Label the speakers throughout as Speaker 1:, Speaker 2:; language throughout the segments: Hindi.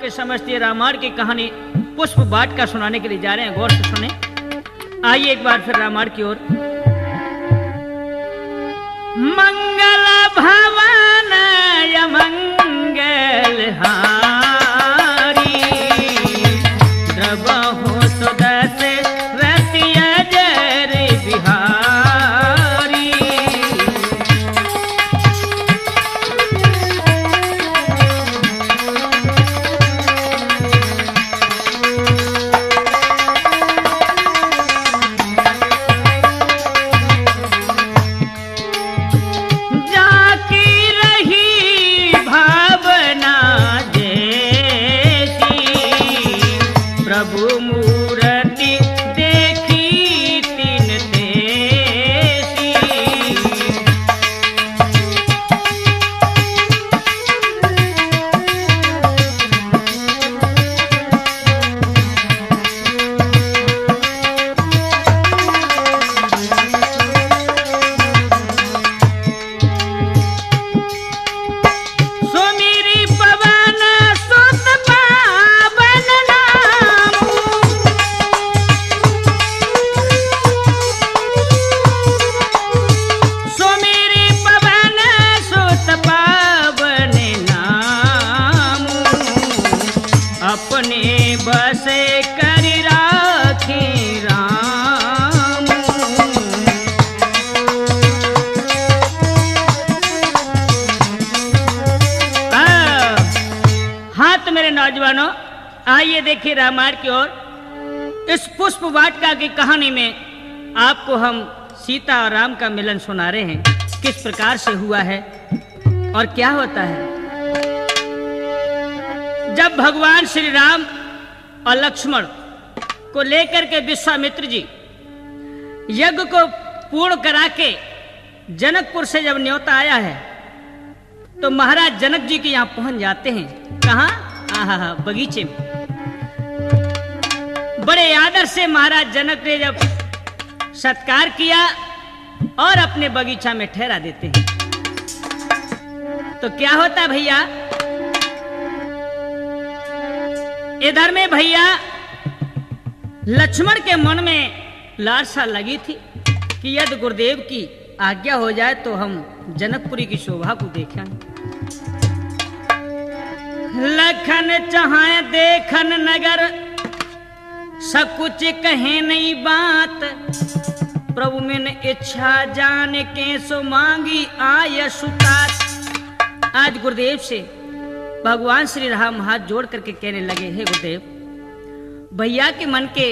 Speaker 1: के समझते रामायण की कहानी पुष्प वाट का सुनाने के लिए जा रहे हैं। गौर से सुने। आइए एक बार फिर रामायण की ओर। मंगल भवन मंगल हारी द्रवहु सुदस रतिय जर बिहारी। नौजवानों, आइए देखिए रामायण की ओर। इस पुष्प वाटिका की कहानी में आपको हम सीता और राम का मिलन सुना रहे हैं। किस प्रकार से हुआ है और क्या होता है। जब भगवान श्री राम और लक्ष्मण को लेकर के विश्वामित्र जी यज्ञ को पूर्ण करा के जनकपुर से जब न्योता आया है तो महाराज जनक जी के यहाँ पहुंच जाते हैं। कहाँ? बगीचे में। बड़े आदर से महाराज जनक ने जब सत्कार किया और अपने बगीचा में ठहरा देते हैं तो क्या होता भैया, इधर में भैया लक्ष्मण के मन में लालसा लगी थी कि यदि गुरुदेव की आज्ञा हो जाए तो हम जनकपुरी की शोभा को देखें। लखन चाहे देखन नगर सकुच कहे नहीं बात, प्रभु में इच्छा जान के सो मांगी आय सुतात। आज गुरुदेव से भगवान श्री राम हाथ जोड़ करके कहने लगे, हे गुरुदेव, भैया के मन के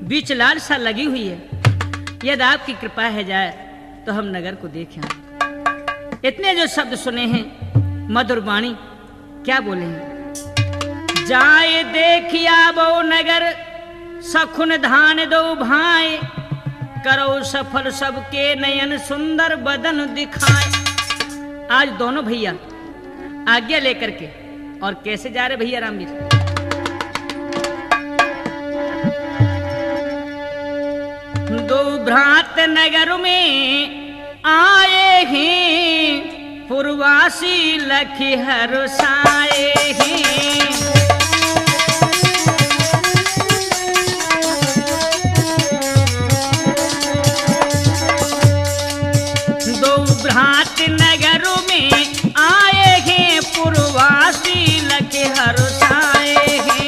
Speaker 1: बीच लालसा लगी हुई है, यदि आपकी कृपा है जाए तो हम नगर को देखें। इतने जो शब्द सुने हैं मधुर वाणी, क्या बोले हैं। जाए देखिया वो नगर सखुन धान दो भाई, करो सफल सबके नयन सुंदर बदन दिखाए। आज दोनों भैया आज्ञा लेकर के और कैसे जा रहे भैया राम जी। दो भ्रात नगर में आए हैं, पूर्वासी लखी हरसाए हैं। दो भ्रात नगरों में आए हैं, पूर्वासी लखी हरसाए हैं।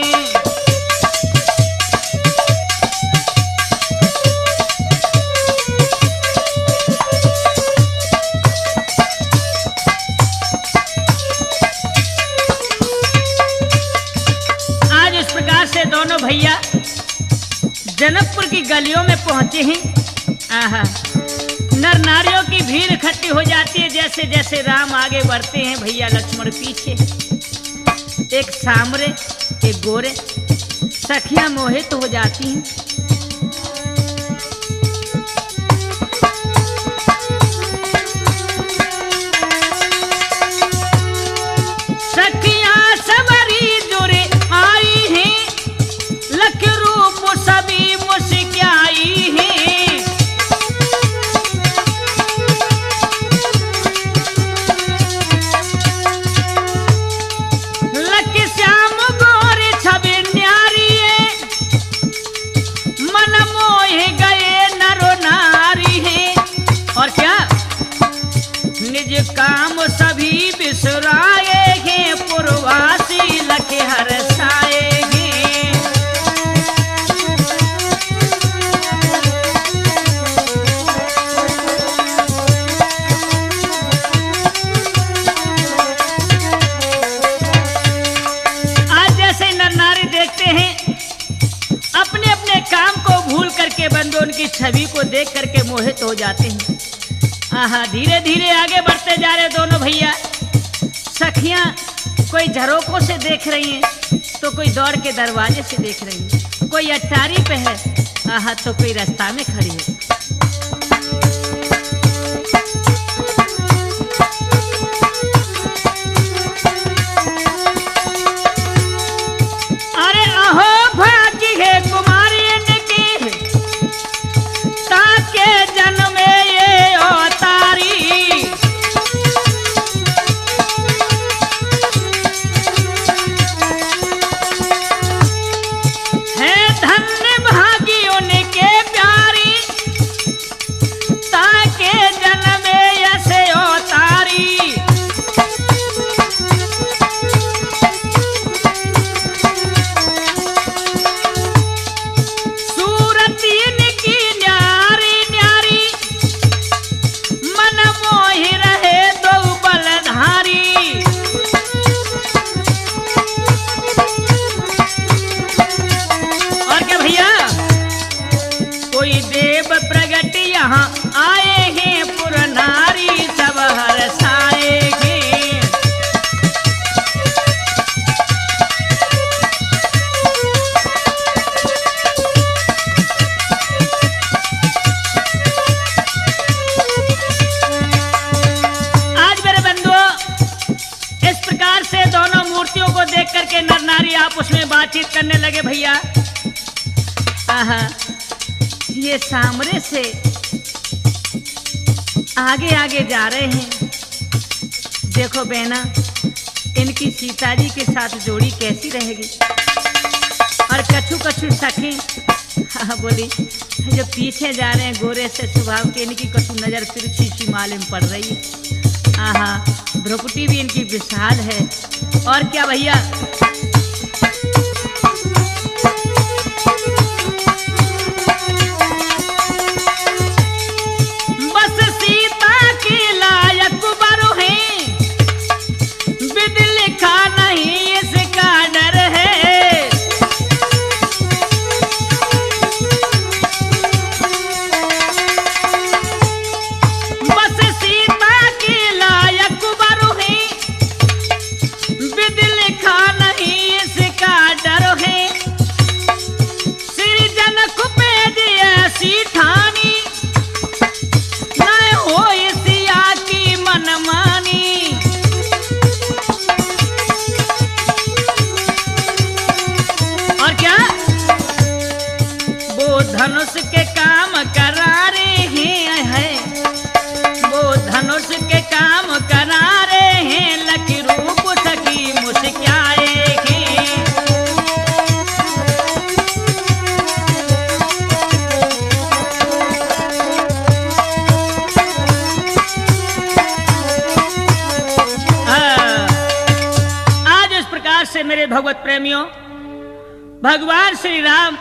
Speaker 1: दोनों भैया जनकपुर की गलियों में पहुंचे हैं। आहा, नर नारियों की भीड़ इकट्ठी हो जाती है। जैसे जैसे राम आगे बढ़ते हैं भैया लक्ष्मण पीछे। एक सामरे एक गोरे, सखियां मोहित हो जाती हैं। सखियां सबरी जोरे आई हैं, लख रूप सभी मुस्काई हैं। लख श्याम देखते हैं अपने अपने काम को भूल करके बंदों उनकी छवि को देख करके मोहित हो जाते हैं। आहा, धीरे धीरे आगे बढ़ते जा रहे दोनों भैया। सखियां कोई झरोकों से देख रही हैं तो कोई दौड़ के दरवाजे से देख रही है, कोई अट्टारी पे है, आहा, तो कोई रास्ता में खड़ी है। अरे अहो भागी है कुमारी की ताके जन्मे ये अवतारी, है धन्य भागी उनके प्यारी ताके जन्मे ऐसे अवतारी। यहाँ आए हैं पुरनारी सब हरसाएंगे। आज मेरे बंधुओं, इस प्रकार से दोनों मूर्तियों को देख करके नर नारी आपस में बातचीत करने लगे। भैया आहा, ये सामने से आगे आगे जा रहे हैं। देखो बहना, इनकी सीता जी के साथ जोड़ी कैसी रहेगी। और कछु कछु सखी बोली, जो पीछे जा रहे हैं गोरे से स्वभाव के, इनकी कछु नजर तिरछी सी मालूम पड़ रही है। आहा, भ्रुकुटी भी इनकी विशाल है। और क्या भैया, धनुष के काम करा रहे हैं, वो धनुष के काम करा रहे हैं, लकी रूप सकी मुस्काए हैं। आज इस प्रकार से मेरे भगवत प्रेमियों, भगवान श्री राम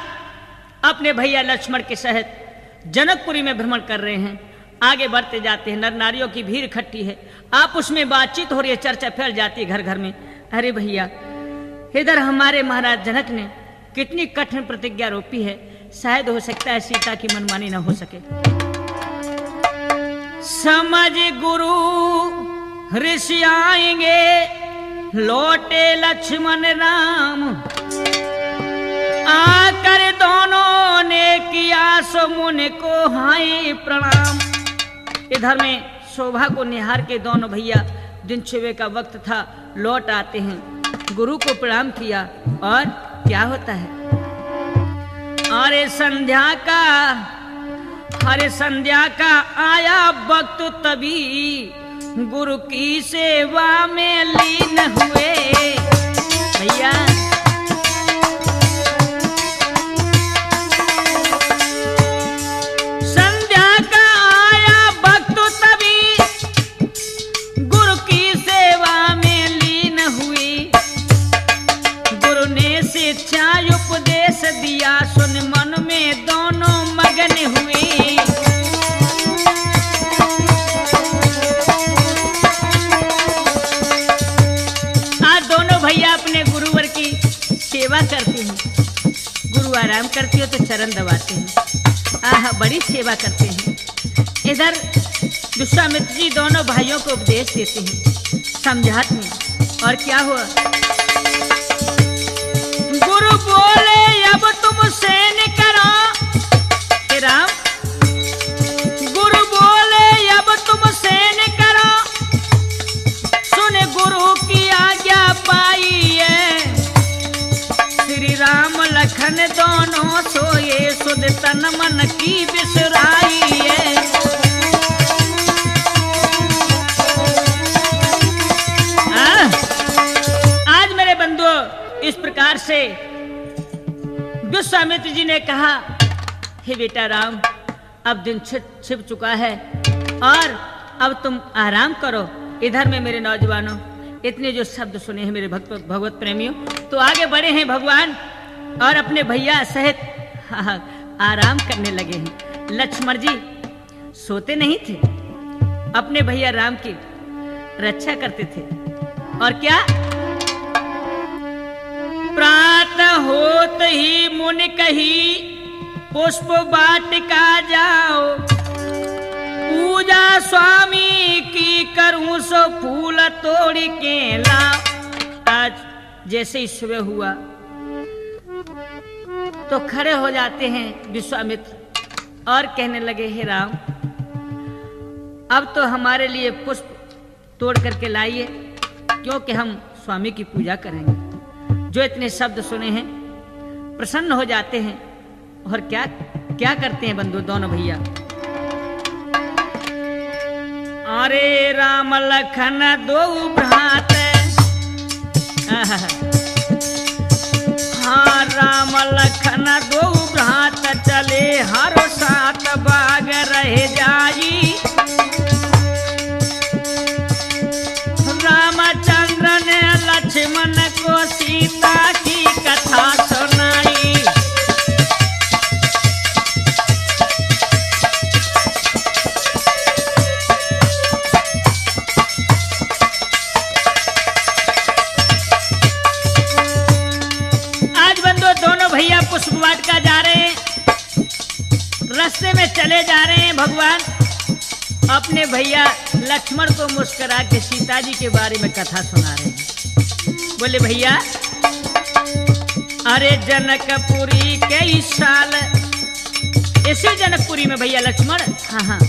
Speaker 1: अपने भैया लक्ष्मण के सहित जनकपुरी में भ्रमण कर रहे हैं। आगे बढ़ते जाते हैं, नर नारियों की भीड़ इकट्ठी है, आपस में बातचीत हो रही है, चर्चा फैल जाती है घर घर में। अरे भैया, इधर हमारे महाराज जनक ने कितनी कठिन प्रतिज्ञा रोपी है, शायद हो सकता है सीता की मनमानी न हो सके। समझ गुरु ऋषि आएंगे, लौटे लक्ष्मण राम, आकर दोनों ने किया सो मुनि को हाय प्रणाम। इधर में शोभा को निहार के दोनों भैया, दिन सुबह का वक्त था, लौट आते हैं, गुरु को प्रणाम किया। और क्या होता है, अरे संध्या का आया वक्त, तभी गुरु की सेवा में लीन हुए। भैया उपदेश दिया, सुन मन में दोनों मगन हुए। आज दोनों भैया अपने गुरुवर की सेवा सेवा करते हैं, गुरु आराम करती हो तो चरण दबाते हैं। आहा, बड़ी सेवा करते हैं। इधर विश्वामित्र जी दोनों भाइयों को उपदेश देते हैं, समझाते हैं। और क्या हुआ? गुरु बोले अब तुम सैन करो। हे राम, गुरु बोले अब तुम सैन करो, सुने गुरु की आज्ञा पाई है। श्री राम लखन दोनों सोए, सुध तन मन की बिसराई है। आज मेरे बंधुओं, इस प्रकार से विश्वामित्र जी ने कहा, हे बेटा राम, अब दिन छिप चुका है और अब तुम आराम करो। इधर में मेरे नौजवानों, इतने जो शब्द सुने हैं मेरे भगवत प्रेमियों, तो आगे बढ़े हैं भगवान और अपने भैया सहित आराम करने लगे हैं। लक्ष्मण जी सोते नहीं थे, अपने भैया राम की रक्षा करते थे। और क्या? प्रातः होत ही मुनि कही, पुष्प वाटिका जाओ, पूजा स्वामी की करूं सो फूल तोड़ के लाओ। आज जैसे ही सुबह हुआ तो खड़े हो जाते हैं विश्वामित्र और कहने लगे, हे राम, अब तो हमारे लिए पुष्प तोड़ करके लाइए, क्योंकि हम स्वामी की पूजा करेंगे। जो इतने शब्द सुने हैं प्रसन्न हो जाते हैं। और क्या क्या करते हैं बंधु दोनों भैया? अरे राम लखन दो भ्रात, हाँ राम लखन दो भ्रात, चले हर साथ बाग रह जाई। रामचंद्र ने लक्ष्मण को सीता की कथा सुनाई। भैया पुष्प वाटिका जा रहे हैं, रास्ते में चले जा रहे हैं। भगवान अपने भैया लक्ष्मण को मुस्कुरा के सीता जी के बारे में कथा सुना रहे हैं। बोले, भैया, अरे जनकपुरी कई साल, इसी जनकपुरी में भैया लक्ष्मण, हाँ हाँ,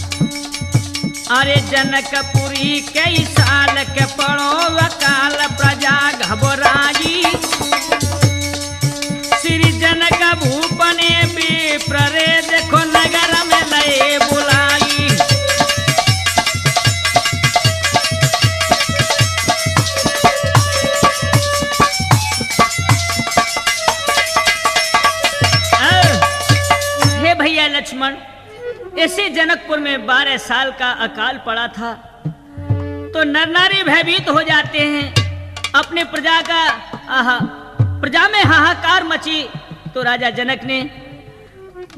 Speaker 1: अरे जनकपुरी कई साल के पड़ो वकाल, प्रजा घबराई। श्री जनक भूपने विप्ररे, देखो नगर में लए बुलाई। हे भैया लक्ष्मण, इसी जनकपुर में 12 साल का अकाल पड़ा था, तो नर नारी भयभीत हो जाते हैं। अपने प्रजा में हाहाकार मची, तो राजा जनक ने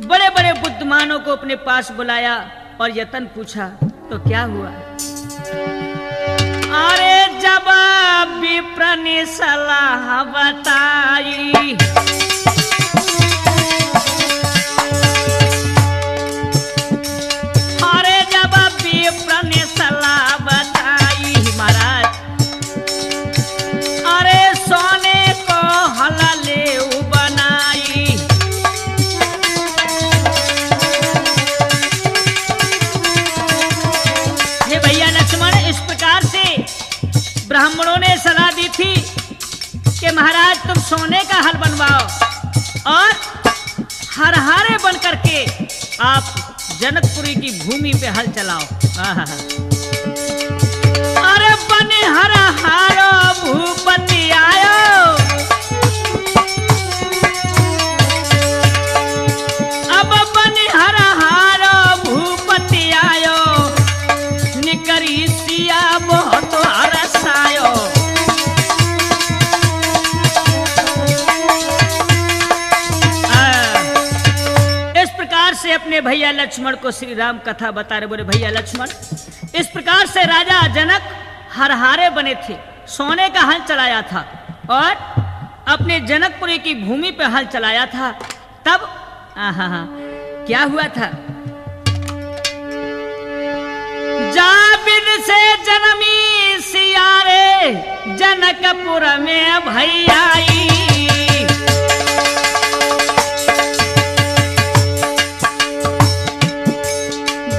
Speaker 1: बड़े बड़े बुद्धिमानों को अपने पास बुलाया और यतन पूछा। तो क्या हुआ? अरे जब विप्र ने सलाह बताई, अरे जब विप्र ने सलाह बताई, महाराज, अरे सोने को हलाले बनाई। हे भैया लक्ष्मण, इस प्रकार से ब्राह्मणों ने सलाह दी थी कि महाराज तुम सोने का हल बनवाओ और हरहारे बन करके आप जनकपुरी की भूमि पे हल चलाओ। अरे बने हरहारो भूपति आयो, अब बने हरहारो भूपति आयो, निकरी सिया बहुत हरसायो। से अपने भैया लक्ष्मण को श्री राम कथा बता रहे। बोले, भैया लक्ष्मण, इस प्रकार से राजा जनक हरहारे बने थे, सोने का हल चलाया था और अपने जनकपुरी की भूमि पर हल चलाया था, तब आहा क्या हुआ था? जाबिन से जन्मी सियारे जनकपुर में भैयाई,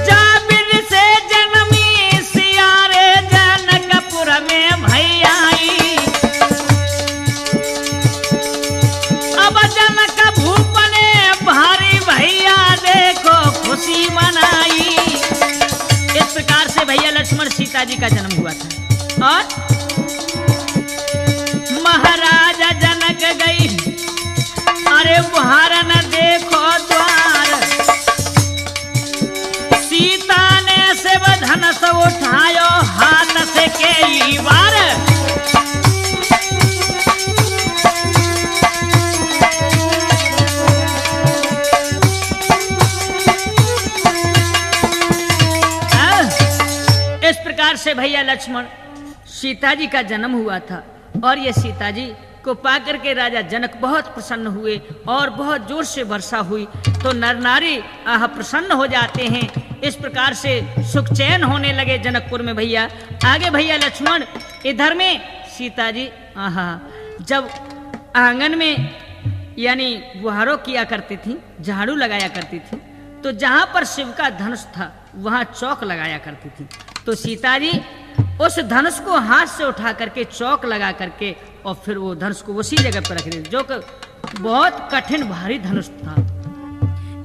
Speaker 1: जाबिन से जन्मी सियारे जनकपुर में भैयाई। अब जनक भूप ने भारी भैया देखो खुशी मनाई। इस प्रकार से भैया लक्ष्मण सीता जी का जन्म हुआ था। और महाराजा जनक गई, अरे बाहर न देखो द्वार, सीता ने शिव धनुष उठायो हाथ से कई बार। इस प्रकार से भैया लक्ष्मण सीता जी का जन्म हुआ था। और ये सीता जी को पाकर के राजा जनक बहुत प्रसन्न हुए और बहुत जोर से वर्षा हुई, तो नर नारी प्रसन्न हो जाते हैं। इस प्रकार से सुख चैन होने लगे जनकपुर में। भैया आगे भैया लक्ष्मण इधर में सीता जी जब आंगन में यानी गुहारों किया करती थी, झाड़ू लगाया करती थी, तो जहां पर शिव का धनुष था वहां चौक लगाया करती थी। तो सीता जी उस धनुष को हाथ से उठा करके चौक लगा करके और फिर वो धनुष को उसी जगह पर रख दी, जो कि बहुत कठिन भारी धनुष था।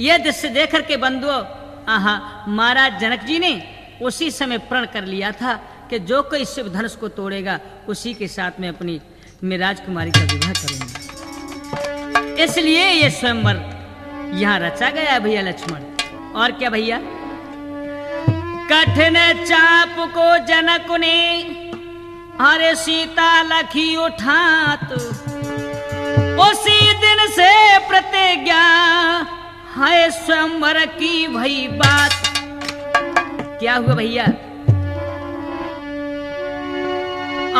Speaker 1: यह दृश्य देख करके बंधुओं महाराज जनक जी ने उसी समय प्रण कर लिया था कि जो कोई शिव धनुष को तोड़ेगा उसी के साथ में अपनी मैं राजकुमारी का विवाह करूंगा। इसलिए ये स्वयंवर यहाँ रचा गया भैया लक्ष्मण। और क्या भैया, कठिन चाप को जनक ने अरे सीता लखी उठात, उसी दिन से प्रतिज्ञा है स्वयंवर की भई बात। क्या हुआ भैया?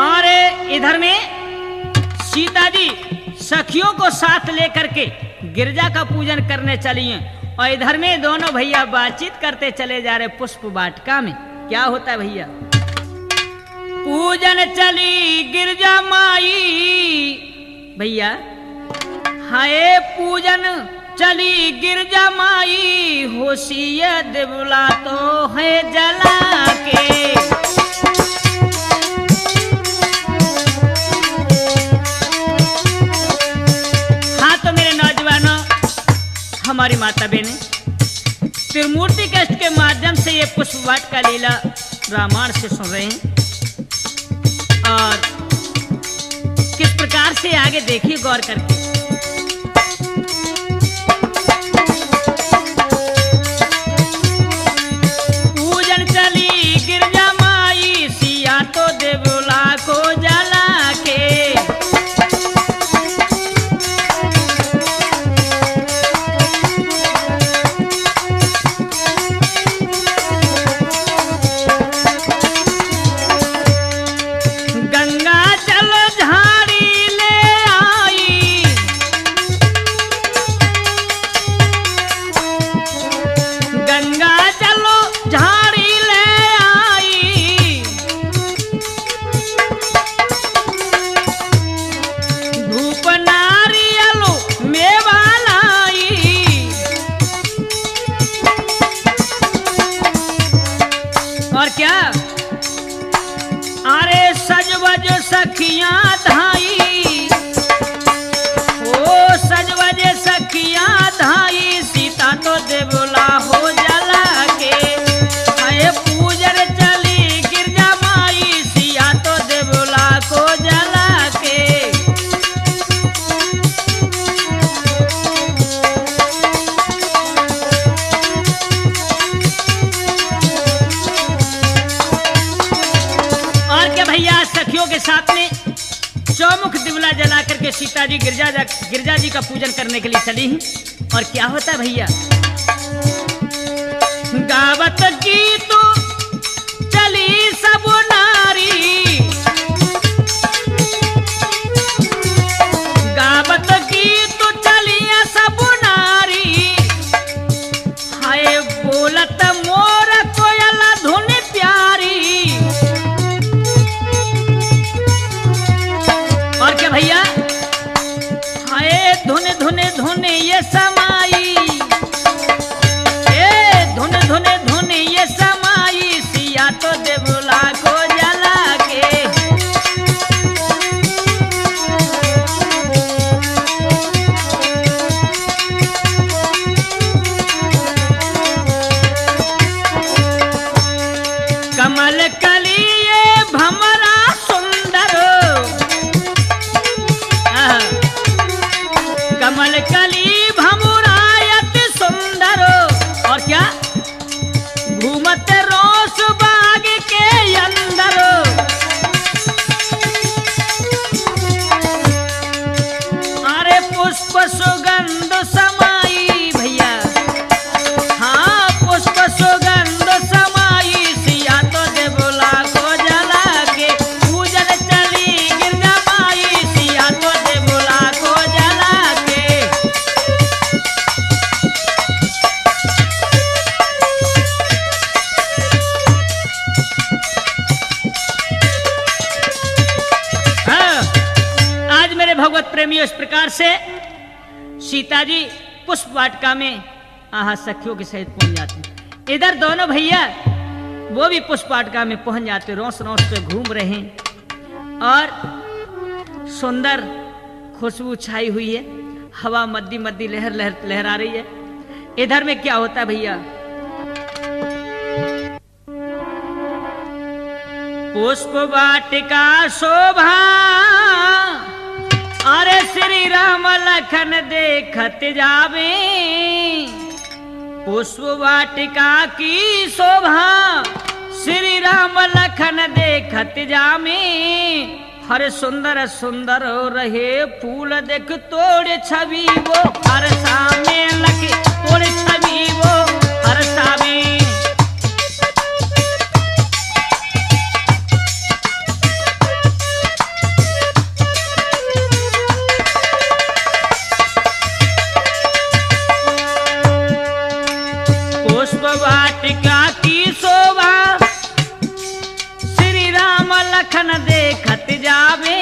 Speaker 1: अरे इधर में सीता जी सखियों को साथ लेकर के गिरजा का पूजन करने चली हैं, और इधर में दोनों भैया बातचीत करते चले जा रहे पुष्प वाटिका में। क्या होता है भैया? पूजन चली गिरजा माई, भैया हाय पूजन चली गिरजा माई, होशिया देवला तो है जला के। हाँ तो मेरे नौजवानों, हमारी माता बहने त्रिमूर्ति कष्ट के माध्यम से ये पुष्प वाटिका लीला रामायण से सुन रहे हैं, और किस प्रकार से आगे देखिए गौर करके। पूजन चली गिरजा माई, सिया तो देवला को जला के। और क्या, अरे सजवज सखियां धाई, ओ सजवज सखियां धाई, सीता तो देवला हो जला के। अरे पूजन चली गिरजा माई, सिया तो देवला को जला के। भैया सखियों के साथ में चौमुख दिवला जला करके सीता जी गिरजा जी का पूजन करने के लिए चली हैं। और क्या होता है भैया, गावत की तो चली सब नारी, धुन धुन धुन ये समाई, धुन धुन धुन ये समाई, सिया तो देवला को जला के। कमल कली ये भमरा सुंदर, कमल कली भमुरायत सुंदर, और क्या घूमत रोस बाग के अंदर। अरे पुष्प सुगंध समाई भैया, हाँ पुष्प सुगंध समाई, सिया तो देवला को जला के। पूजन चली गिरजा माई, सिया तो देवला को जला के। आज मेरे भगवत प्रेमियों इस प्रकार से सीता जी पुष्प वाटिका में आहा सखियों के सहित पहुंच जाते। इधर दोनों भैया वो भी पुष्प वाटिका में पहुंच जाते, रोस रोस पे घूम रहे हैं और सुंदर खुशबू छाई हुई है, हवा मद्दी मद्दी लहर लहर लहरा रही है। इधर में क्या होता है भैया, पुष्प वाटिका शोभा, अरे श्री राम लखन देखत जावे। पुष्प वाटिका की शोभा, श्री राम लखन देखत जावे। हर सुंदर सुंदर रहे फूल देख तोड़ छवि वो, हर सामे लख तोड़ छवि वो, हर सामे। पुष्प वाटिका की शोभा, श्री राम लखन देखत जावे।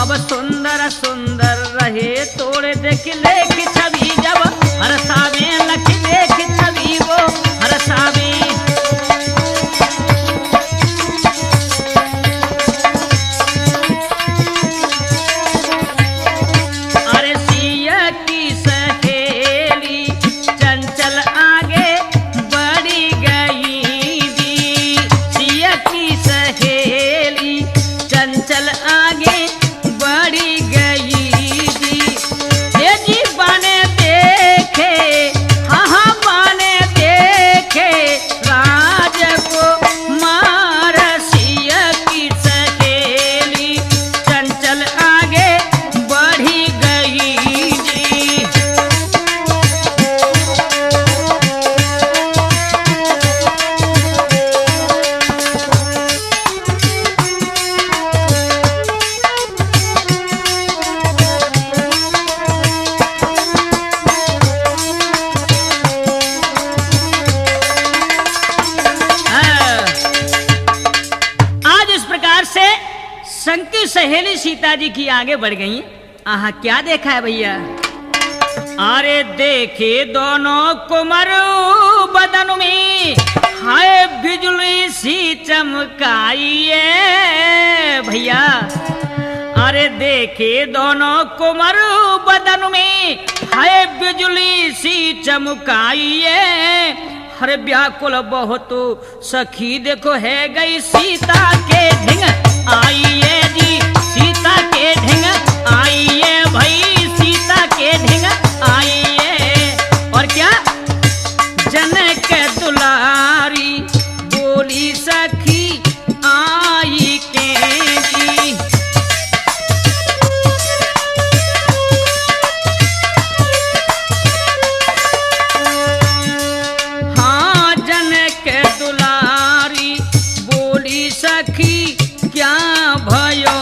Speaker 1: अब सुंदर सुंदर रहे तोड़ देख लेख छवि जब, हर सावे लख देख छवि वो, हर सावे। अरे सिया की सहेली चंचल आगे बढ़ी गई जी, सिया की सहेली चंचल आगे बढ़ी गई जी। ये जी बने देखे, हाँ हाँ बने देखे राज को मार, सिया की सहेली चंचल आगे बढ़ी गई जी। आज इस प्रकार से संग की सहेली सीता जी की आगे बढ़ गई। आहा क्या देखा है भैया, अरे देखे दोनों कुमर बदन में, हाय बिजली सी चमकाइए भैया। अरे देखे दोनों कुमर बदन में, हाय बिजली सी चमकाइए। हर व्याकुल बहुत सखी देखो है गई सीता के ढिंग, आइए जी सीता के ढिंग, आइए भाई सीता के ढिंग आइए। और क्या जनक दुलारी बोली सखी आई के जी। हाँ जनक दुलारी बोली सखी क्या भयो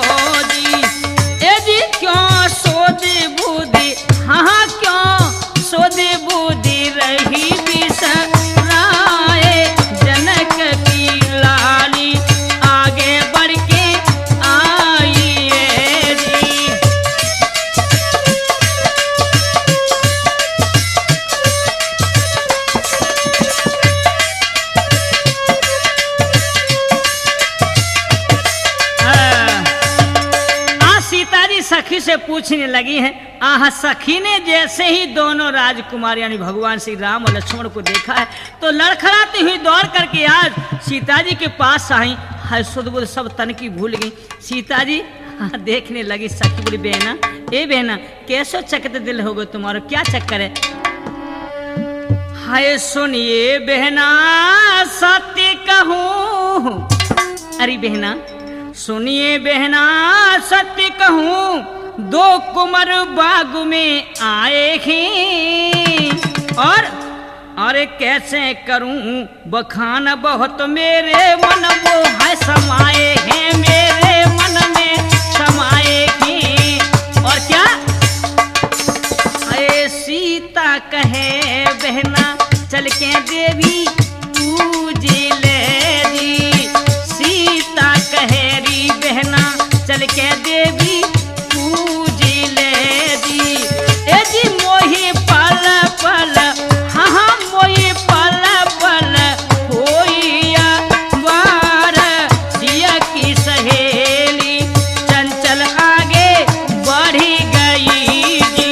Speaker 1: पूछने लगी है। आह, सखी ने जैसे ही दोनों राजकुमार यानी भगवान श्री राम और लक्ष्मण को देखा है तो लड़खड़ाती हुई दौड़ करके आज सीता जी के पास आई। हाय सुध बुध सब तन की भूल गई। सीता जी देखने लगी। सखी बोली, बहना ए बहना, कैसो चकित दिल हो गो तुम्हारा, क्या चक्कर है? हाय सुनिए बहना सत्य कहूँ। अरे बहना सुनिए बहना सत्य कहूँ, दो कुंवर बाग में आए हैं और अरे कैसे करूं बखान, बहुत मेरे मन वो है समाए हैं, मेरे मन में समाए हैं। और क्या अरे सीता कहे बहना चल के देवी पूजी ले जी। सीता कहे री बहना चल के देवी पूजी ले जी। ए जी मोही पल पल, हाँ मोही पल पल होइया वार, सिया की सहेली चंचल आगे बढ़ी गई जी।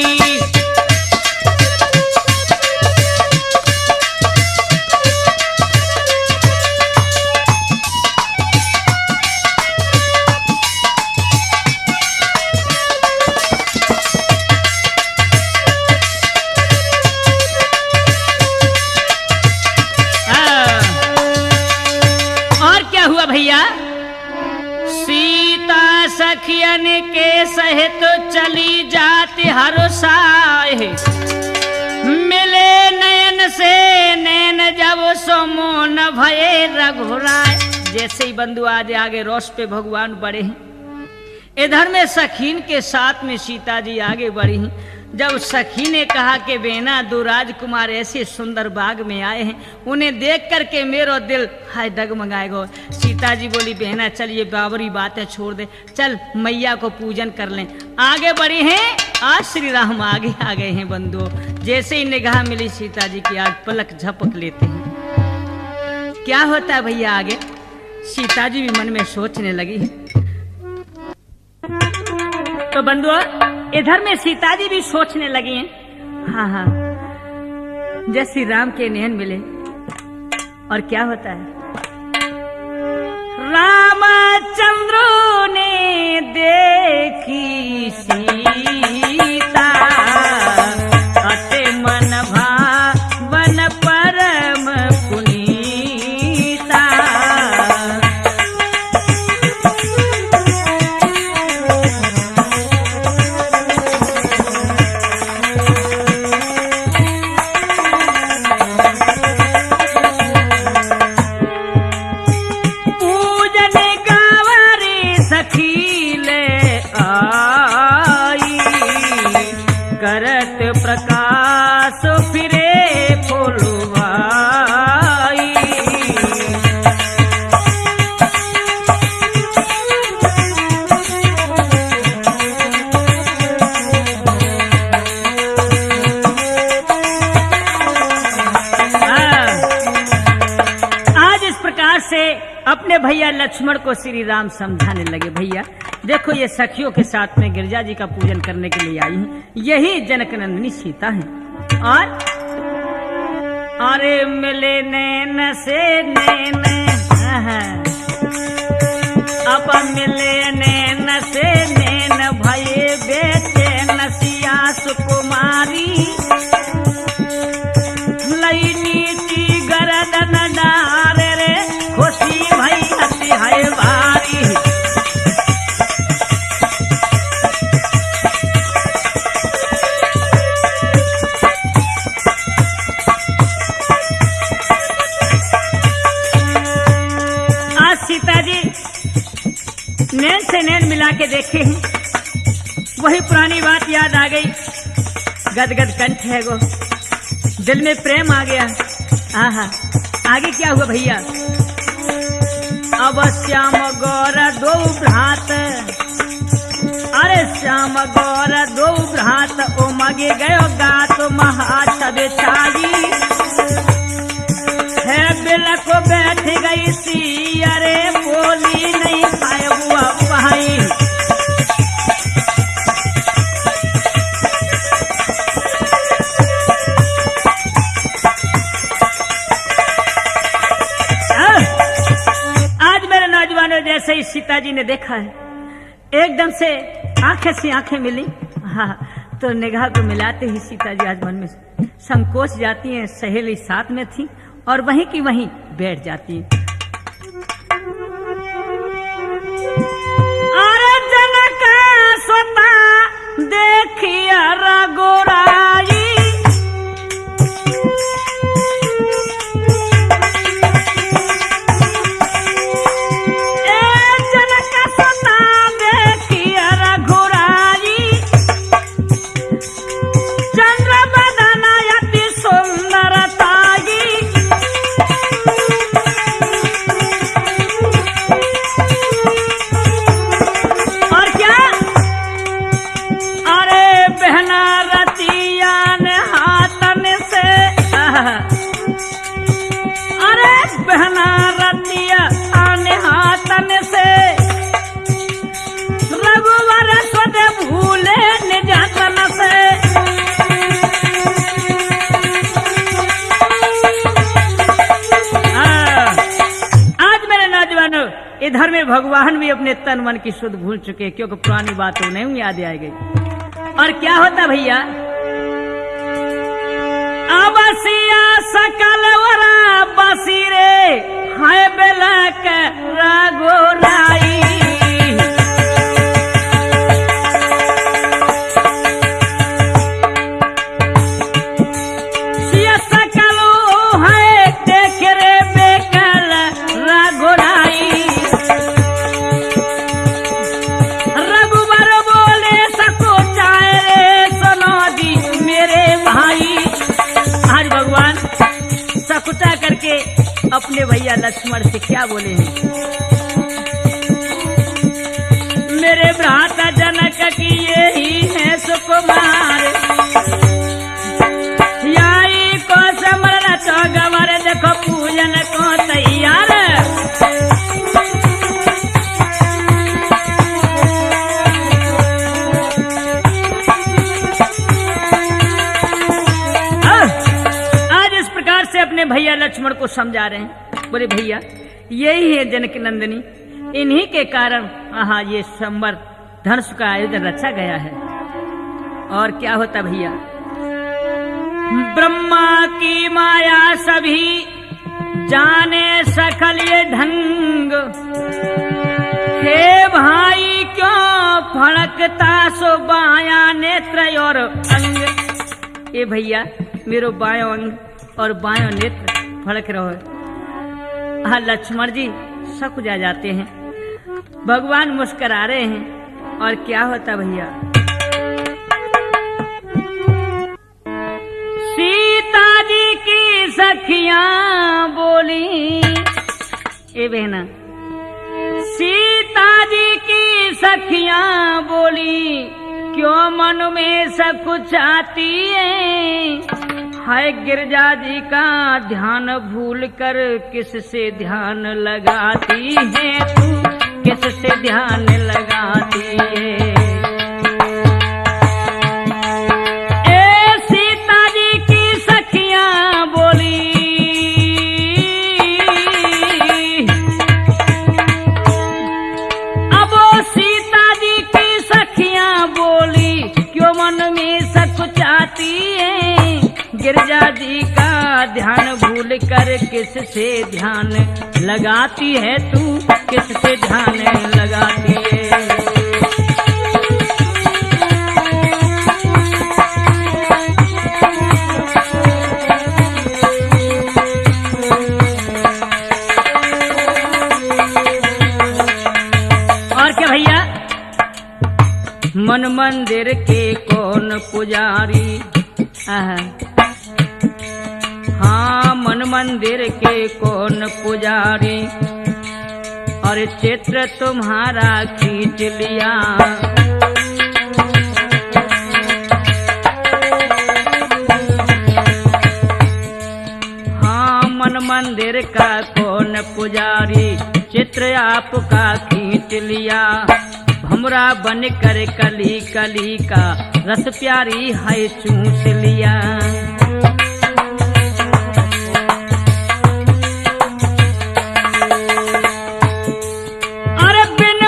Speaker 1: भैया सीता सखियन के सहित चली जाती हर साए, मिले नयन से नैन जब सोमोन भये रघुराय। जैसे ही बंधु आज आगे रोश पे भगवान बढ़े हैं, इधर में सखीन के साथ में सीता जी आगे बढ़ी हैं। जब सखी ने कहा कि बेना दो राजकुमार ऐसे सुंदर बाग में आए हैं, उन्हें देख करके मेरा दिल हाय डगमगाएगा। सीता जी बोली, बहना चल ये बाबरी बातें छोड़ दे, चल मैया को पूजन कर लें। आगे बढ़ी हैं, आज श्री राम आगे आ गए हैं। बंधुओं जैसे ही निगाह मिली सीता जी की, आज पलक झपक लेते हैं। क्या होता है भैया आगे? सीता जी भी मन में सोचने लगी। तो बंधुओं इधर में सीता जी भी सोचने लगी हैं। हाँ हाँ, जय श्री राम के नयन मिले। और क्या होता है? रामचंद्र ने देखी सीता, अति मन भावन परम पुनीता। करत प्रकाश फिरे फुलवाई। आज इस प्रकार से अपने भैया लक्ष्मण को श्री राम समझाने लगे। भैया देखो ये सखियों के साथ में गिरजा जी का पूजन करने के लिए आई हैं, यही जनकनंदिनी सीता हैं। और अरे मिले नैन से नैन, अब मिले नैन से नैन भये बेटे नसिया सुकुमारी। लई नीति गरदन डारे रे, खुशी भई अति है भारी। नैन से नैन मिला के देखे हैं, वही पुरानी बात याद आ गई। गदगद कंठ है गो, दिल में प्रेम आ गया। आहा, आगे क्या हुआ भैया? अब श्याम गौर दो भ्रात, अरे श्याम गौर दो भ्रात, ओ मगे गयो गात महाछद छाई। है बिल को बैठ गई सी, अरे बोली नहीं पाए हुआ पाई। जी ने देखा है, एकदम से आंखें से आंखें मिली। हाँ, तो निगाह को मिलाते ही सीता जी आज मन में संकोच जाती हैं। सहेली साथ में थी और वहीं की वहीं बैठ जाती है। अरे जनक स्वता देखिया रघुराई, इधर में भगवान भी अपने तन मन की शुद्ध भूल चुके, क्योंकि पुरानी बातों नहीं याद आ गई। और क्या होता भैया, अबसिया सकल वरा बसी रे हाय बेलक रघुराई, करके अपने भैया लक्ष्मण से क्या बोले हैं, मेरे भ्राता जनक की यही है सुकुमार, याई को समरण तो गवर देखो पूजन को तैयार, अपने भैया लक्ष्मण को समझा रहे हैं। बोले भैया यही है जनक नंदिनी, इन्हीं के कारण हाँ ये संवर धनुष का आयोजन रचा गया है। और क्या होता भैया, ब्रह्मा की माया सभी जाने सकल ये ढंग, हे भाई क्यों फड़कता सो बाया नेत्र और अंग, ये भैया मेरो बाया अंग और बायों नेत्र फड़क रहो। हाँ लक्ष्मण जी शक जा जाते हैं, भगवान मुस्कुरा रहे हैं। और क्या होता भैया, सीता जी की सखियां बोली, ए बहना सीता जी की सखियां बोली, क्यों मन में सब कुछ आती है, हाय गिरजा जी का ध्यान भूल कर किससे ध्यान लगाती है तू, किससे ध्यान लगाती है। ए सीता जी की सखियां बोली, अब सीता जी की सखियां बोली, क्यों मन में सब कुछ आती है, गिरजा जी का ध्यान भूल कर किससे ध्यान लगाती है तू, किससे ध्यान लगाती है। और क्या भैया, मन मंदिर के कौन पुजारी, हाँ मन मंदिर के कौन पुजारी, और चित्र तुम्हारा खींच लिया, हाँ मन मंदिर का कौन पुजारी, चित्र आपका खींच लिया, भमरा बन कर कली कली का रस प्यारी है चूस लिया। अरे बिन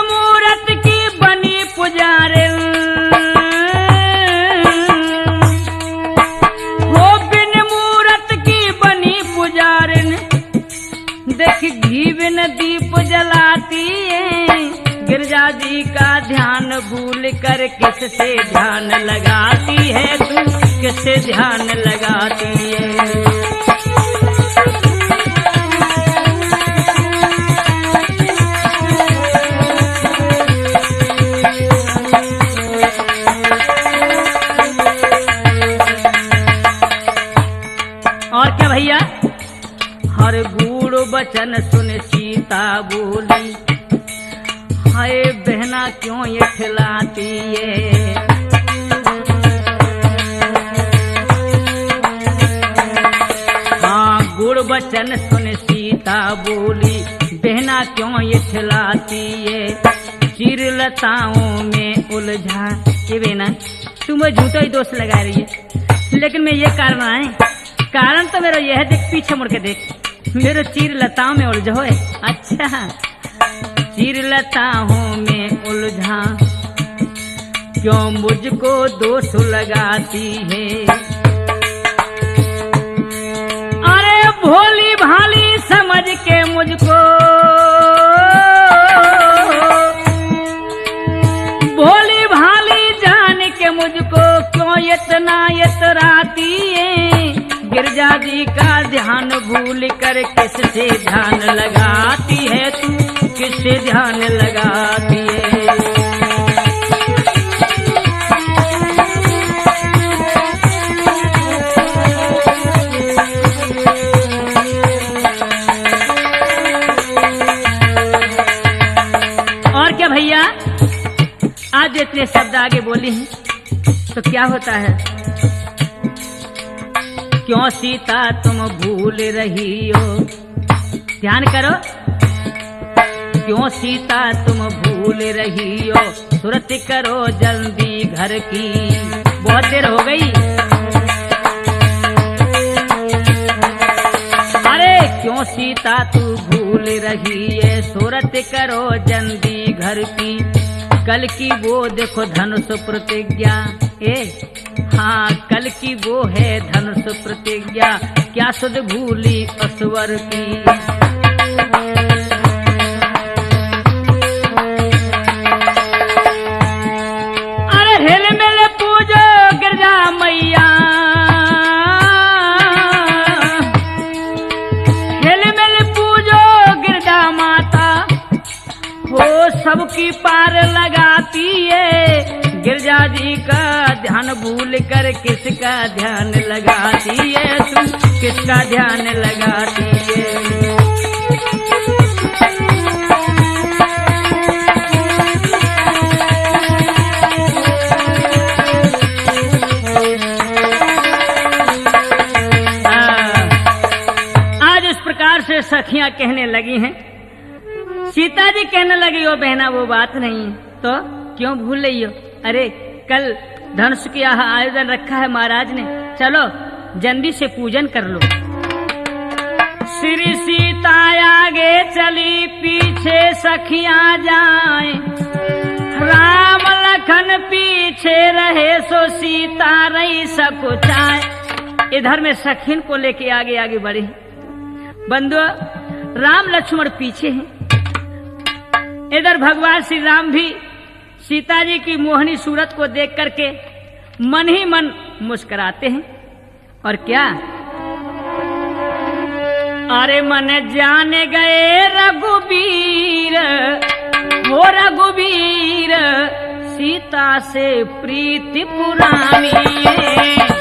Speaker 1: किससे ध्यान लगाती है तू, किससे ध्यान लगाती है। और क्या भैया, हर गूढ़ वचन सुन सीता बोली, हाय बहना क्यों ये खिलाती है। हाँ गूढ़ वचन सुन सीता बोली, बहना क्यों ये खिलाती है। चिर लताओं में उलझा, ये बहना तुम्हें झूठा ही दोष लगा रही है, लेकिन मैं ये कारण है, कारण तो मेरा यह है, देख पीछे मुड़ के देख, मेरे चीर लताओं में उलझो है। अच्छा चीर लताओं में उलझा, क्यों मुझको दोष लगाती है। अरे भोली भाली समझ के मुझको, भोली भाली जान के मुझको क्यों इतना इतराती है। गिरजा जी का ध्यान भूल कर किससे ध्यान लगाती है तू, किससे ध्यान लगाती है। और क्या भैया, आज इतने शब्द आगे बोली हैं तो क्या होता है। क्यों सीता तुम भूल रही हो, ध्यान करो, क्यों सीता तुम भूल रही हो। सुरत करो जल्दी घर की, बहुत देर हो गई। अरे क्यों सीता तू भूल रही है, सुरत करो जल्दी घर की। कल की वो देखो धनुष प्रतिज्ञा, हाँ कल की वो है धनुष प्रतिज्ञा। क्या सुध भूली असवर की। अरे हिल मिल पूजो गिरजा मैया, हिल मिल पूजो गिरजा माता, वो सबकी पार लगाती है। गिरजा जी का ध्यान भूल कर किसका ध्यान लगाती है तू, किसका ध्यान लगाती है। आज इस प्रकार से सखियां कहने लगी हैं। सीता जी कहने लगी, ओ बहना वो बात नहीं है तो क्यों भूल रही हो। अरे कल धनुष की आयोजन रखा है महाराज ने, चलो जल्दी से पूजन कर लो। श्री सीता आगे चली, पीछे सखियां जाएं। राम लखन पीछे रहे, सो सीता रही सकुचाए। इधर में सखिन को लेके आगे आगे बढ़े। बंधु राम लक्ष्मण पीछे हैं, इधर भगवान श्री राम भी सीता जी की मोहनी सूरत को देख करके मन ही मन मुस्कुराते हैं। और क्या, अरे मन जाने गए रघुबीर, वो रघुबीर सीता से प्रीति पुरानी है।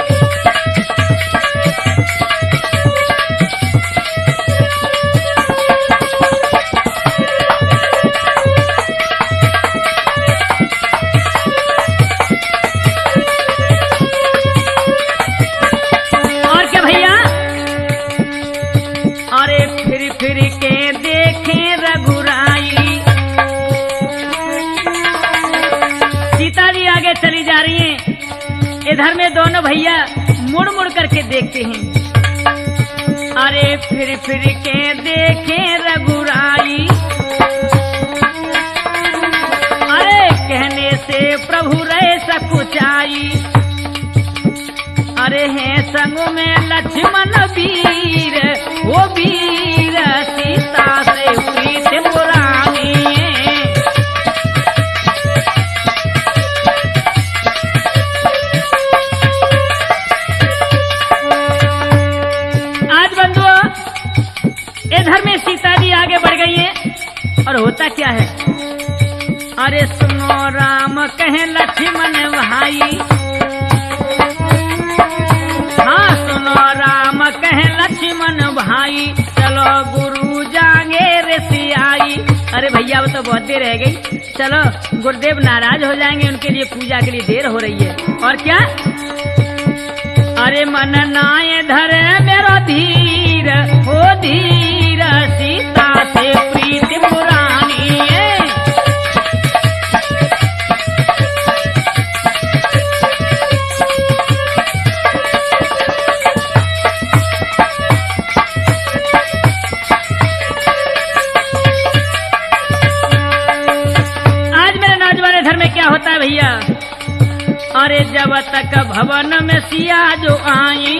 Speaker 1: फिर के देखे रघुराई, सीता जी आगे चली जा रही हैं, इधर में दोनों भैया मुड़ मुड़ करके देखते हैं। अरे फिर के देखे रघुराई, अरे कहने से प्रभु रहे सकुचाई। अरे हैं संग में लक्ष्मण वीर, वो वीर सीता से प्रीति पुरानी है। और होता क्या है, अरे सुनो राम कहे लक्ष्मण भाई, हाँ सुनो राम कहे लक्ष्मण भाई, चलो गुरु जागे रे सियाई। अरे भैया वो तो बहुत देर रह गई, चलो गुरुदेव नाराज हो जाएंगे, उनके लिए पूजा के लिए देर हो रही है। और क्या, अरे मन नाय धरे मेरो धीर, हो धीर सीता से प्रीति पुरानी है। क्या होता है भैया, अरे जब तक भवन में सिया जो आई,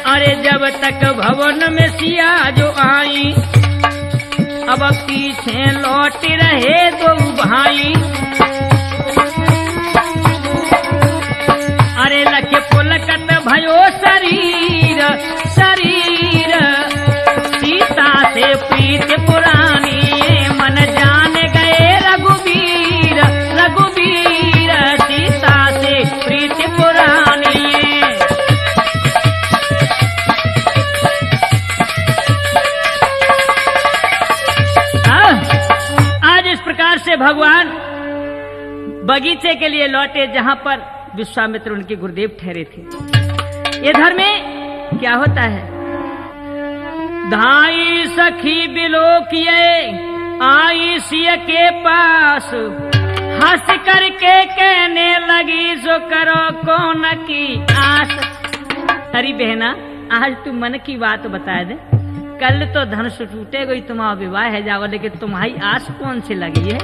Speaker 1: अरे जब तक भवन में सिया जो आई, अब पीछे लौट रहे दो भाई, अरे लखे पुलकत भयो शरीर शरीर, सीता से प्रीत पुरानी, मन जान गए रघुवीर रघुवीर, सीता से प्रीत पुरानी। आज इस प्रकार से भगवान बगीचे के लिए लौटे जहां पर विश्वामित्र उनके गुरुदेव ठहरे थे। इधर में क्या होता है, धाई सखी बिलोकिए आई सिया के पास, हंस करके कहने लगी सो करो कौन की आस। अरे बहना आज तू मन की बात बता दे, कल तो धनुष टूटे गई, तुम्हारा विवाह है जाओ, लेकिन तुम्हारी आस कौन सी लगी है।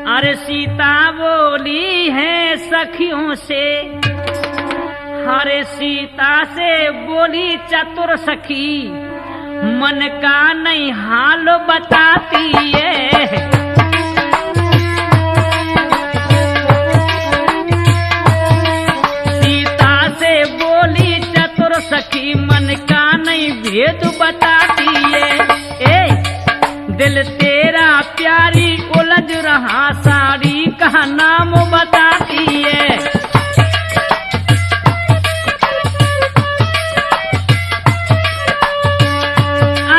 Speaker 1: अरे सीता बोली है सखियों से, अरे सीता से बोली चतुर सखी, मन का नहीं हाल बताती है। सीता से बोली चतुर सखी, मन का नहीं भेद बताती है। ए दिल तेरा प्यारी उलझ रहा, साड़ी का नाम बताती है।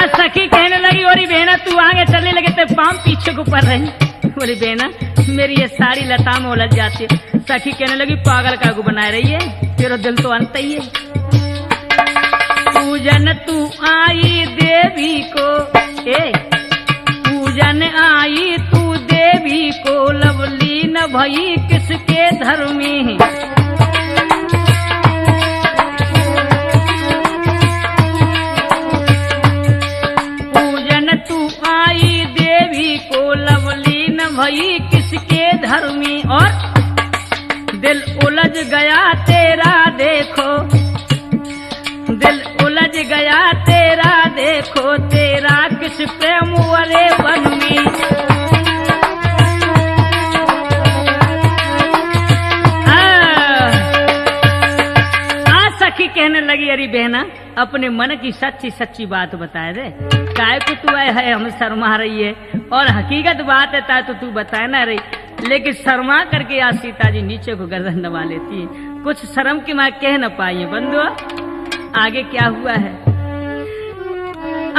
Speaker 1: सखी कहने लगी, ओरी बहना तू आगे चलने लगे तो पाँव पीछे को पड़ रही। बोली बहना मेरी ये साड़ी लता में उलझ जाती है। सखी कहने लगी पागल का को बनाए रही है, तेरा दिल तो अंत ही है। पूजन तू आई देवी को, ए पूजन आई तू देवी को, लवली न भई किसके धर्मी। आई देवी को लवलीन भई किसके धर्मी, और दिल उलझ गया तेरा देखो, दिल उलझ गया तेरा देखो, तेरा किस प्रेम वाले वन में। सखी कहने लगी, अरे बहना अपने मन की सच्ची सच्ची बात बताए दे, काय को तू है हम शर्मा रही है, और हकीकत बात है तो तू बताए ना रही, लेकिन शर्मा करके आज सीता जी नीचे को गर्दन दबा लेती है। कुछ शर्म की मां कह न पाई है। बंधु आगे क्या हुआ है,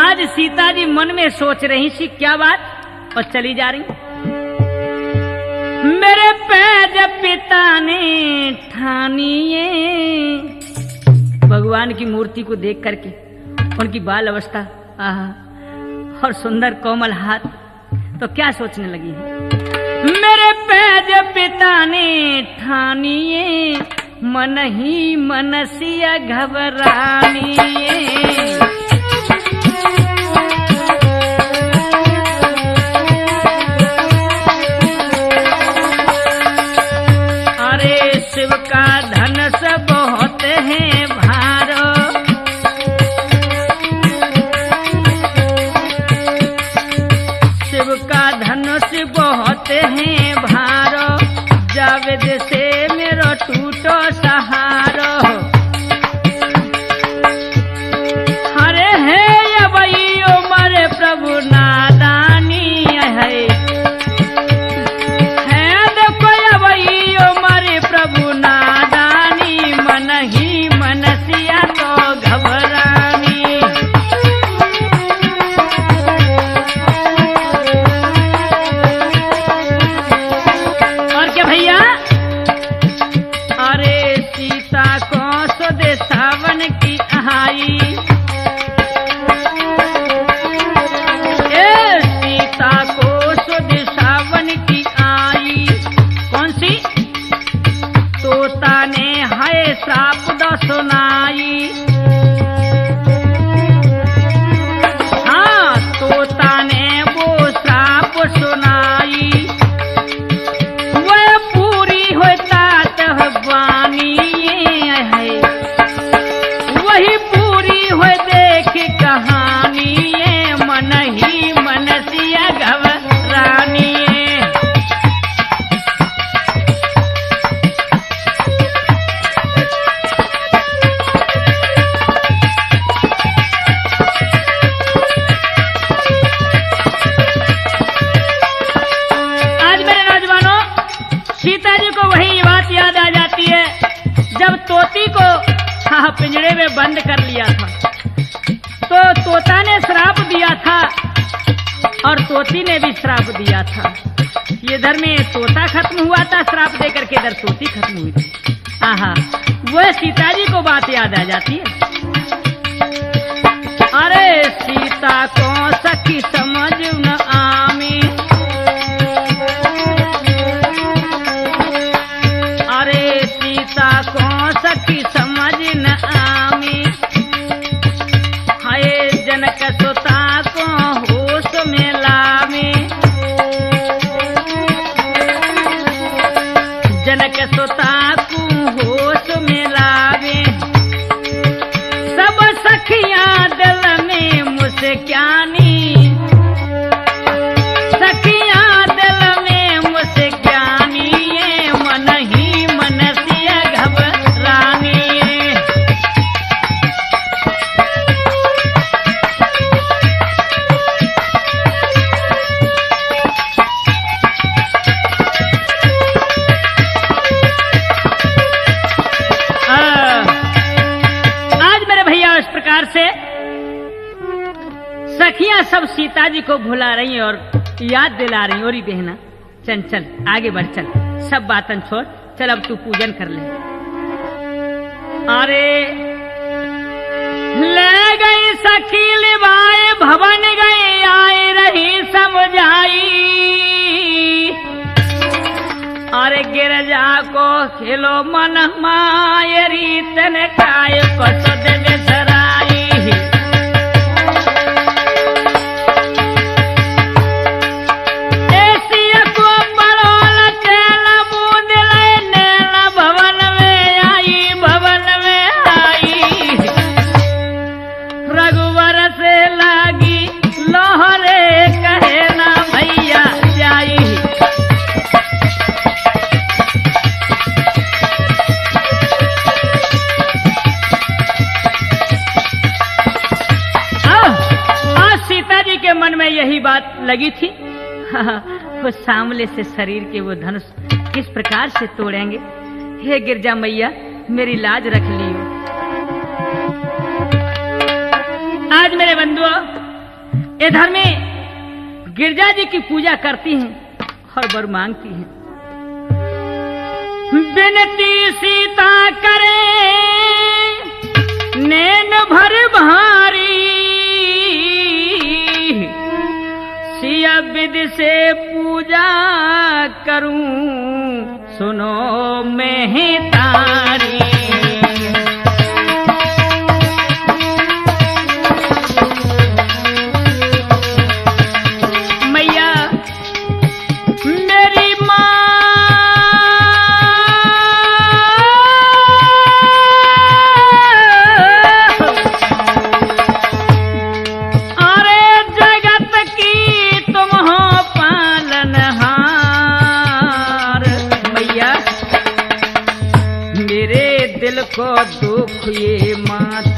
Speaker 1: आज सीता जी मन में सोच रही थी क्या बात, और चली जा रही। मेरे पैज पिता ने ठानिए, भगवान की मूर्ति को देख करके उनकी बाल अवस्था आहा और सुंदर कोमल हाथ, तो क्या सोचने लगी है। मेरे पैज पिता ने ठानिए, मन ही मनसिया घबरानिए। अरे शिव का धन से बहुत है भारो, शिव का धनुष बहुत है भारो, जावेद से मेरो टूटो सहारो। आई। सीता को सुदिशा बन की आई। कौन सी? तोता ने है श्राप द सुनाई। हाँ, तोता ने वो श्राप सुनाई। वह पूरी होता तहबानी है, वही पूरी हो देख कहानी। मन ही मन सिया घबरानी। आज मेरे नौजवानों, सीता जी को वही बात याद आ जाती है जब तोती को पिंजड़े में बंद कर लिया था। तो तोता ने श्राप दिया था और तोती ने भी श्राप दिया था। ये इधर में तोता खत्म हुआ था श्राप देकर के, इधर तोती खत्म हुई थी। आहा, वह सीता जी को बात याद आ जाती है। अरे सीता को सखी समझ न आमी। अरे सीता को सखी समझ न आमी। हाय जनक सुता को होश में लामी। जनक सुता को होश में लावे। सब सखियां दिल में मुस्कानी। सखियां दिल में मुस्कानी। ये मन ही मन सिया घबरानी। से सखियां सब सीता जी को भुला रही हैं और याद दिला रही। और बहना चल चल आगे बढ़, चल सब बातन छोड़, चल अब तू पूजन कर ले। अरे ले गई सखी लिवाए भवन गई, आए रही समझाई। अरे गिरजा को खिलो मन मायरी तन काय पसद में धराई। ऐसी को बड़ोल तेल बूंद ले नैना भवन में आई। भवन में आई रघुवर से लागी लोहरे कहे ना भैया जाई। मन में यही बात लगी थी, वो सामले से शरीर के वो धनुष किस प्रकार से तोड़ेंगे। हे गिरजा मैया मेरी लाज रख लियो। आज मेरे बंधुओं इधर में गिरजा जी की पूजा करती हैं और वर मांगती हैं। बिनती सीता करे नैन भर भारी। सिया विधि से पूजा करूं सुनो मैं तारी। मैया मेरी माँ को दुख ये मात,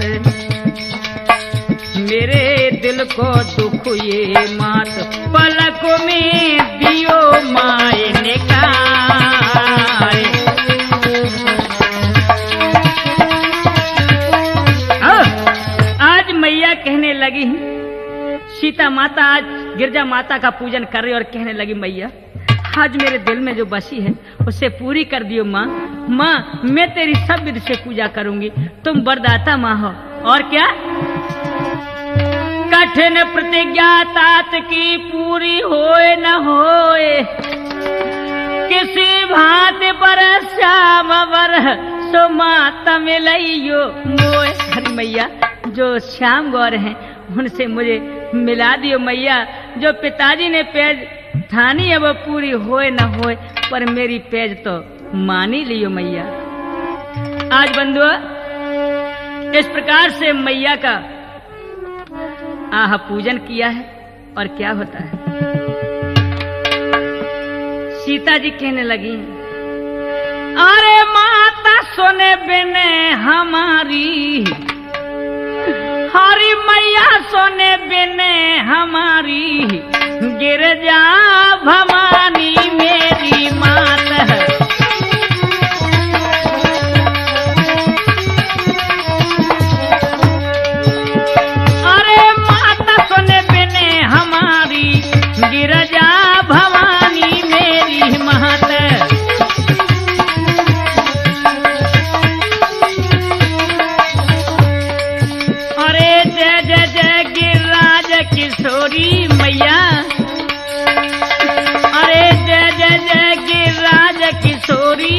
Speaker 1: मेरे दिल को दुख ये मात, पलक में दियो माए निकाय। आज मैया कहने लगी, सीता माता आज गिरजा माता का पूजन कर रही और कहने लगी मैया आज मेरे दिल में जो बसी है उसे पूरी कर दियो माँ। माँ मैं तेरी सब विधि से पूजा करूंगी, तुम वरदाता माँ हो, और क्या? कठिन प्रतिज्ञा तात की पूरी होए न होए, किसी भांति पर श्याम वर सो माता मिलइयो मोए। हरी मैया, जो श्याम गौर हैं उनसे मुझे मिला दियो मैया। जो पिताजी ने पेज ठानी है वो पूरी होए न होए, पर मेरी पेज तो मानी लियो मैया। आज बंधुआ इस प्रकार से मैया का आह पूजन किया है। और क्या होता है, सीता जी कहने लगी, अरे माता सुने बिने हमारी, हरी मैया सुने बिने हमारी, गिरजा भवानी मेरी माता है। अरे माता सुने बिने हमारी, गिरजा भवानी मेरी माता। अरे जय जय जय गिरिराज किशोरी मैया, अरे जय जय जय गिरिराज किशोरी,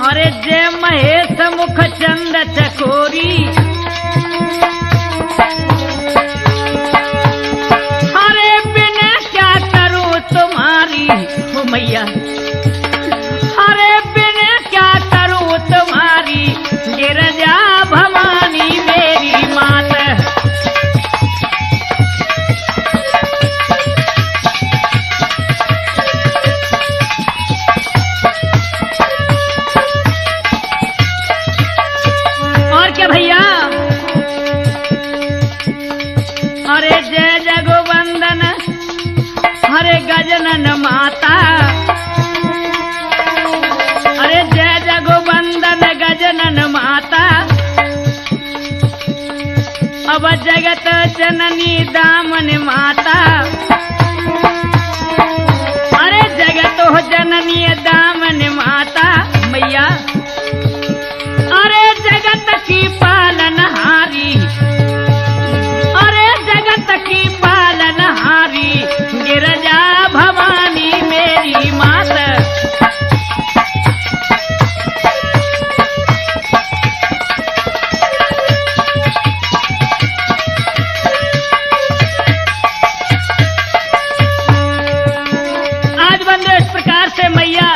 Speaker 1: अरे जय महेश मुख चंद चकोरी। अरे बिना क्या करूं तुम्हारी हो मैया, अरे बिना क्या करूं तुम्हारी, गिरजा भवानी मेरी माता। और क्या भैया, अरे जय जगोवंदन हरे गजनन माता, अरे जय जगोवंदन गजनन माता। अब जगत जननी दामन माता, अरे जगत हो जननी दामन माता मैया। अरे जगत की पालनहारी, अरे जगत की पालनहारी, गिरजा भवानी मेरी माता। आज बंदो इस प्रकार से मैया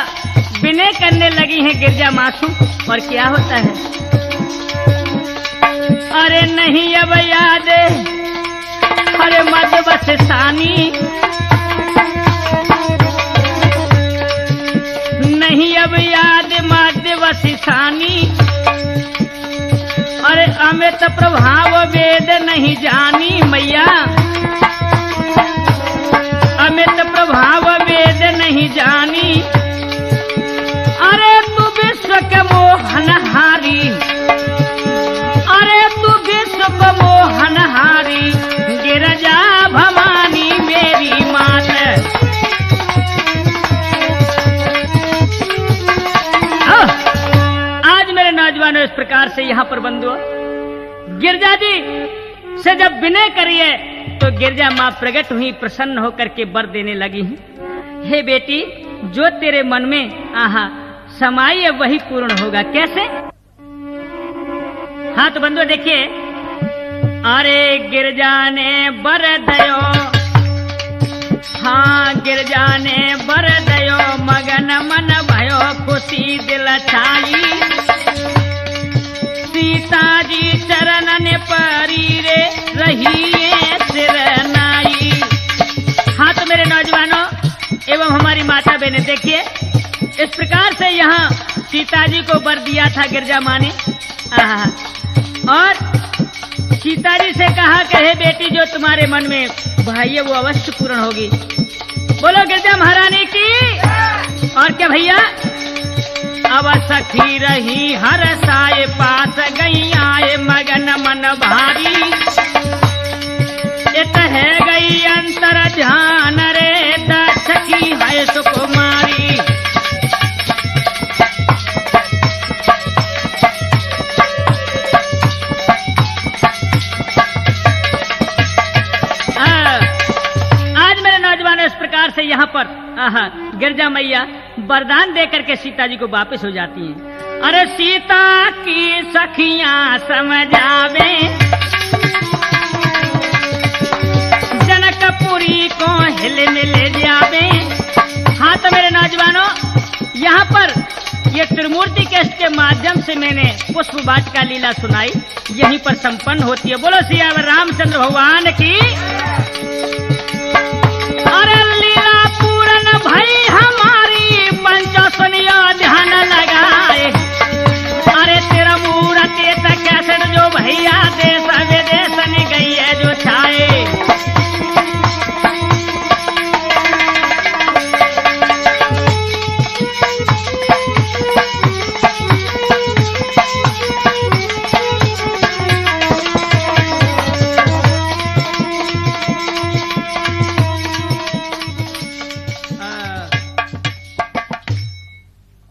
Speaker 1: विनय करने लगी हैं गिरजा मासू। और क्या होता है, अरे नहीं अब याद अरे मधुबस सानी, नहीं अब याद मधुबस सानी। अरे अमित प्रभाव वेद नहीं जानी मैया, अमित प्रभाव वेद नहीं जानी। अरे तू विश्व के मोहनहारी, अरे तू विश्व के मोहनहारी, गिरजा भवानी मेरी माता। आज मेरे नौजवानों इस प्रकार से यहाँ पर बंधुओं गिरजा जी से जब विनय करिए तो गिरजा माँ प्रकट हुई, प्रसन्न होकर के वर देने लगी हैं। हे बेटी, जो तेरे मन में आहा समाई है वही पूर्ण होगा। कैसे? हाँ तो बंधुओं देखिए, अरे गिरजा ने वर दयो, हाँ गिरजा ने वर दयो, मगन मन भयो खुशी दिल छाई। सीता जी चरणन परी रे रही सिर नाई। हाँ तो मेरे नौजवानों एवं हमारी माता बहने देखिए, इस प्रकार से यहाँ सीता जी को वर दिया था गिरजा माँ ने। और सीता जी से कहा कि हे बेटी, जो तुम्हारे मन में भाई है वो अवश्य पूर्ण होगी। बोलो गिरजा महारानी की। और क्या भैया, अब सखी रही हर साए पास गई आए मगन मन भारी। इत है गई अंतर ध्यान रे दक्ष की है सुकुमारी। आहा गिरजा मैया वरदान देकर के सीता जी को वापस हो जाती हैं। अरे सीता की सखियां समझावे जनकपुरी को हिले मिले जावे। हाँ तो मेरे नौजवानों, यहाँ पर ये त्रिमूर्ति केस के माध्यम से मैंने पुष्प वाटिका लीला सुनाई, यहीं पर संपन्न होती है। बोलो सियावर रामचंद्र भगवान की। अरे